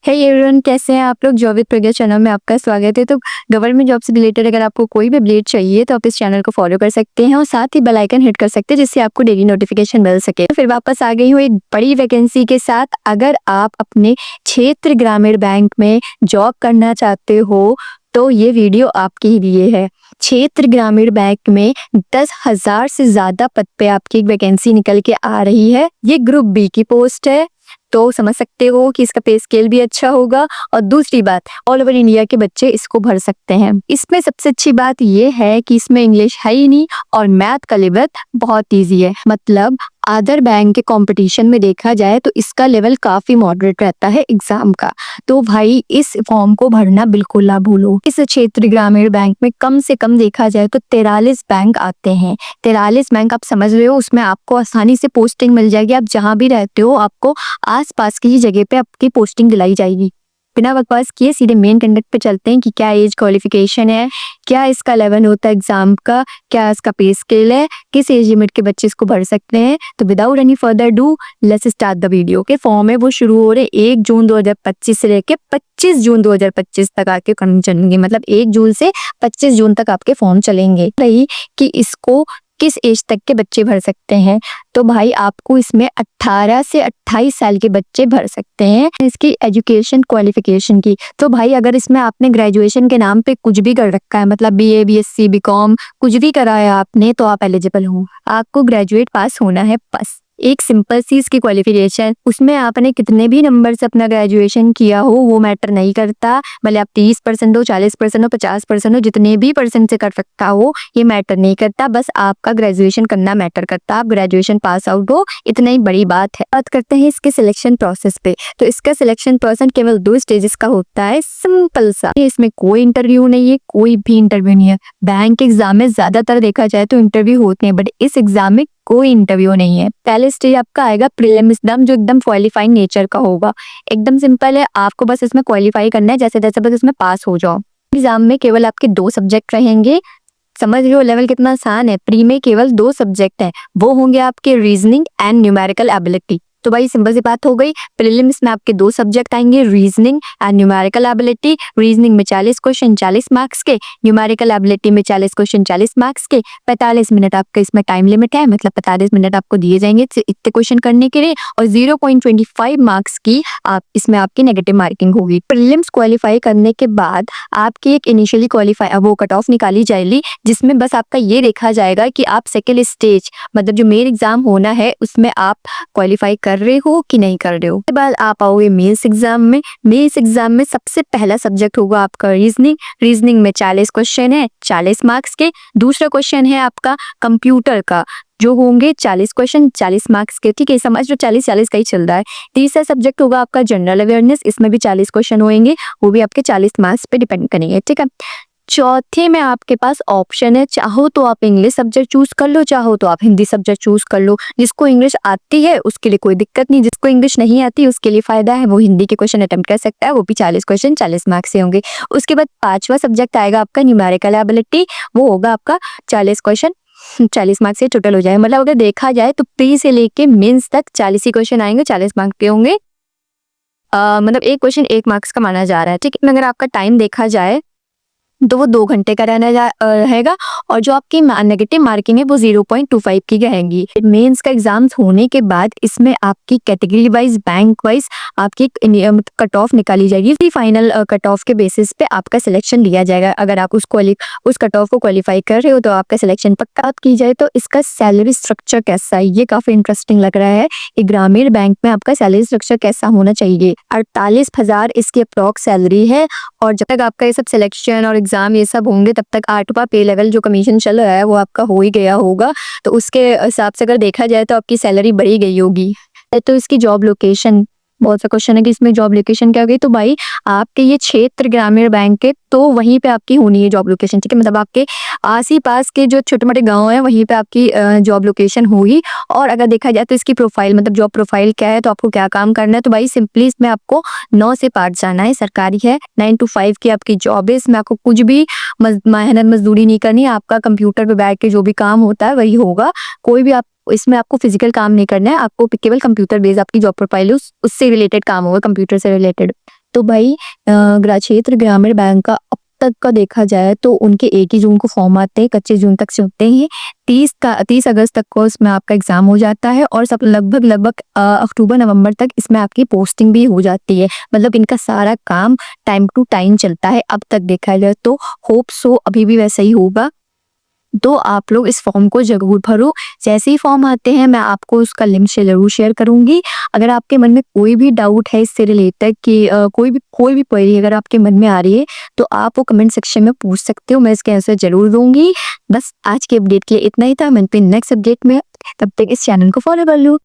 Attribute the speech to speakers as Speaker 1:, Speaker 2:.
Speaker 1: है एवरीवन, कैसे हैं आप लोग। जॉब विद प्रज्ञा चैनल में आपका स्वागत है। तो गवर्नमेंट जॉब से रिलेटेड अगर आपको कोई भी अपडेट चाहिए तो आप इस चैनल को फॉलो कर सकते हैं और साथ ही बेल आइकन हिट कर सकते हैं जिससे आपको डेली नोटिफिकेशन मिल सके। फिर वापस आ गई हूँ एक बड़ी वैकेंसी के साथ। अगर आप अपने क्षेत्र ग्रामीण बैंक में जॉब करना चाहते हो तो ये वीडियो आपके ही लिए है। क्षेत्र ग्रामीण बैंक में 10,000 से ज्यादा पद पे आपकी एक वैकेंसी निकल के आ रही है। ये ग्रुप बी की पोस्ट है, तो समझ सकते हो कि इसका पे स्केल भी अच्छा होगा। और दूसरी बात, ऑल ओवर इंडिया के बच्चे इसको भर सकते हैं। इसमें सबसे अच्छी बात यह है कि इसमें इंग्लिश है ही नहीं और मैथ का लेवल बहुत इजी है। मतलब अदर बैंक के कंपटीशन में देखा जाए तो इसका लेवल काफी मॉडरेट रहता है एग्जाम का। तो भाई इस फॉर्म को भरना बिल्कुल ना भूलो। इस क्षेत्र ग्रामीण बैंक में कम से कम देखा जाए तो 43 बैंक आते हैं। 43 बैंक आप समझ रहे हो, उसमें आपको आसानी से पोस्टिंग मिल जाएगी। आप जहां भी रहते हो आपको आसपास की जगह पे आपकी पोस्टिंग दिलाई जाएगी। बिना बकवास किए सीधे मेन कंडक्ट पे चलते हैं कि क्या एज क्वालिफिकेशन है, क्या इसका लेवल होता है एग्जाम का, क्या इसका पे स्केल है, किस एज लिमिट के बच्चे इसको भर सकते हैं। तो without any further do let's start the video. के फॉर्म है वो शुरू हो रहे 1 जून 2025 से लेके 25 जून 2025 तक आके फॉर्म चलेंगे। मतलब 1 जून से 25 जून तक आपके फॉर्म चलेंगे। रही कि इसको किस एज तक के बच्चे भर सकते हैं, तो भाई आपको इसमें 18 से 28 साल के बच्चे भर सकते हैं। इसकी एजुकेशन क्वालिफिकेशन की, तो भाई अगर इसमें आपने ग्रेजुएशन के नाम पे कुछ भी कर रखा है, मतलब बीए, बीएससी, बीकॉम कुछ भी करा है आपने, तो आप एलिजिबल हो। आपको ग्रेजुएट पास होना है बस। एक सिंपल सी इसकी क्वालिफिकेशन, उसमें आपने कितने भी नंबर से अपना ग्रेजुएशन किया हो वो मैटर नहीं करता। भले आप 30% हो, 40% हो, 50% हो, जितने भी परसेंट से कर सकता हो ये मैटर नहीं करता। बस आपका ग्रेजुएशन करना मैटर करता। आप ग्रेजुएशन पास आउट हो, इतना ही बड़ी बात है। बात करते हैं इसके सिलेक्शन प्रोसेस पे। तो इसका सिलेक्शन प्रोसेस केवल 2 स्टेजेस का होता है, सिंपल सा। इसमें कोई इंटरव्यू नहीं है, कोई भी इंटरव्यू नहीं है। बैंक एग्जाम में ज्यादातर देखा जाए तो इंटरव्यू होते हैं, बट इस एग्जाम में कोई इंटरव्यू नहीं है। पहले स्टेज आपका आएगा प्रीलिम्स एग्जाम, जो एकदम क्वालिफाइंग नेचर का होगा। एकदम सिंपल है, आपको बस इसमें क्वालिफाई करना है, जैसे तैसे बस इसमें पास हो जाओ। एग्जाम में केवल आपके 2 सब्जेक्ट रहेंगे। समझ रहे हो लेवल कितना आसान है। प्री में केवल 2 सब्जेक्ट हैं, वो होंगे आपके रीजनिंग एंड न्यूमेरिकल एबिलिटी। तो भाई सिंपल सी बात हो गई। प्रीलिम्स में आपके 2 सब्जेक्ट आएंगे, reasoning and numerical ability. Reasoning में 40 क्वेश्चन 40 मार्क्स के, न्यूमेरिकल एबिलिटी में 40 क्वेश्चन 40 मार्क्स के। 45 मिनट आपका इसमें टाइम लिमिट है, मतलब 45 मिनट आपको दिए जाएंगे इतने क्वेश्चन करने के लिए। और 0.25 मार्क्स की आप इसमें आपकी नेगेटिव मार्किंग होगी। प्रीलिम्स क्वालिफाई करने के बाद आपकी एक इनिशियली क्वालिफाई वो कट ऑफ निकाली जाएगी, जिसमें बस आपका ये देखा जाएगा कि आप सेकेंड स्टेज मतलब जो मेन एग्जाम होना है उसमें आप क्वालिफाई कर रहे हो कि नहीं कर रहे हो। उसके बाद आप आओगे मेंस एग्जाम में। मेंस एग्जाम में सबसे पहला सब्जेक्ट होगा आपका रीजनिंग। रीजनिंग में 40 क्वेश्चन है 40 मार्क्स के। दूसरा क्वेश्चन है आपका कंप्यूटर का, जो होंगे 40 क्वेश्चन 40 मार्क्स के। ठीक है, समझ लो 40-40 का ही चल रहा है। तीसरा सब्जेक्ट होगा आपका जनरल अवेयरनेस। इसमें भी 40 क्वेश्चन होंगे, वो भी आपके 40 मार्क्स पे डिपेंड करेंगे। ठीक है, चौथे में आपके पास ऑप्शन है, चाहो तो आप इंग्लिश सब्जेक्ट चूज कर लो, चाहो तो आप हिंदी सब्जेक्ट चूज कर लो। जिसको इंग्लिश आती है उसके लिए कोई दिक्कत नहीं, जिसको इंग्लिश नहीं आती उसके लिए फायदा है, वो हिंदी के क्वेश्चन अटेम्प्ट कर सकता है। वो भी 40 क्वेश्चन 40 मार्क्स से होंगे। उसके बाद 5वां सब्जेक्ट आएगा आपका न्यूमेरिकल एबिलिटी। वो होगा आपका 40 क्वेश्चन 40 मार्क्स से टोटल हो जाए। मतलब अगर देखा जाए तो प्री से लेके मेंस तक 40 ही क्वेश्चन आएंगे, 40 मार्क्स के होंगे। मतलब एक क्वेश्चन 1 मार्क्स का माना जा रहा है। ठीक है, अगर आपका टाइम देखा जाए तो वो 2 घंटे का रहेगा। और जो आपकी नेगेटिव मार्किंग है वो 0.25 की रहेगी। मेंस का एग्जाम होने के बाद इसमें आपकी कैटेगरी वाइज बैंक वाइज आपकी कट ऑफ निकाली जाएगी। फाइनल कट ऑफ के बेसिस पे आपका सिलेक्शन लिया जाएगा। अगर आप उस कट ऑफ को क्वालिफाई कर रहे हो तो आपका सिलेक्शन पक्का। बात की जाए तो इसका सैलरी स्ट्रक्चर कैसा है, ये काफी इंटरेस्टिंग लग रहा है। ग्रामीण बैंक में आपका सैलरी स्ट्रक्चर कैसा होना चाहिए। 48,000 इसकी अप्रॉक्स सैलरी है। और जब तक आपका ये सब सिलेक्शन और एग्जाम ये सब होंगे तब तक 8वां पे लेवल जो कमीशन चल रहा है वो आपका हो ही गया होगा। तो उसके हिसाब से अगर देखा जाए तो आपकी सैलरी बढ़ी गई होगी। तो इसकी जॉब लोकेशन, बहुत सा क्वेश्चन है कि इसमें जॉब लोकेशन क्या होगी। तो भाई आपके ये क्षेत्र ग्रामीण बैंक है तो वहीं पे आपकी होनी है जॉब लोकेशन। ठीक है, मतलब आपके आस ही पास के जो छोटे मोटे गांव हैं वहीं पे आपकी जॉब लोकेशन होगी। और अगर देखा जाए तो इसकी प्रोफाइल मतलब जॉब प्रोफाइल क्या है, तो आपको क्या काम करना है। तो भाई सिंपली इसमें आपको 9 से 5 जाना है, सरकारी है। 9 to 5 की आपकी जॉब है। इसमें आपको कुछ भी मेहनत मजदूरी नहीं करनी है। आपका कंप्यूटर पे बैठ के जो भी काम होता है वही होगा। कोई भी आप इसमें आपको फिजिकल काम नहीं करना है। आपको केवल कंप्यूटर बेस्ड आपकी जॉब प्रोफाइल है, उससे रिलेटेड काम होगा, कंप्यूटर से रिलेटेड। तो भाई क्षेत्र ग्रामीण बैंक का अब तक का देखा जाए तो उनके 1 ही जून को फॉर्म आते हैं, 25 जून तक चलते हैं। 30 अगस्त तक को इसमें आपका एग्जाम हो जाता है और सब लगभग अक्टूबर नवंबर तक इसमें आपकी पोस्टिंग भी हो जाती है। मतलब इनका सारा काम टाइम टू टाइम चलता है अब तक देखा जाए तो। होप सो अभी भी वैसा ही होगा। तो आप लोग इस फॉर्म को जरूर भरो। जैसे ही फॉर्म आते हैं मैं आपको उसका लिंक से जरूर शेयर करूंगी। अगर आपके मन में कोई भी डाउट है इससे रिलेटेड कि कोई भी क्वेरी अगर आपके मन में आ रही है तो आप वो कमेंट सेक्शन में पूछ सकते हो, मैं इसके आंसर जरूर दूंगी। बस आज के अपडेट के लिए इतना ही था। मिलते हैं नेक्स्ट अपडेट में, तब तक इस चैनल को फॉलो कर लो।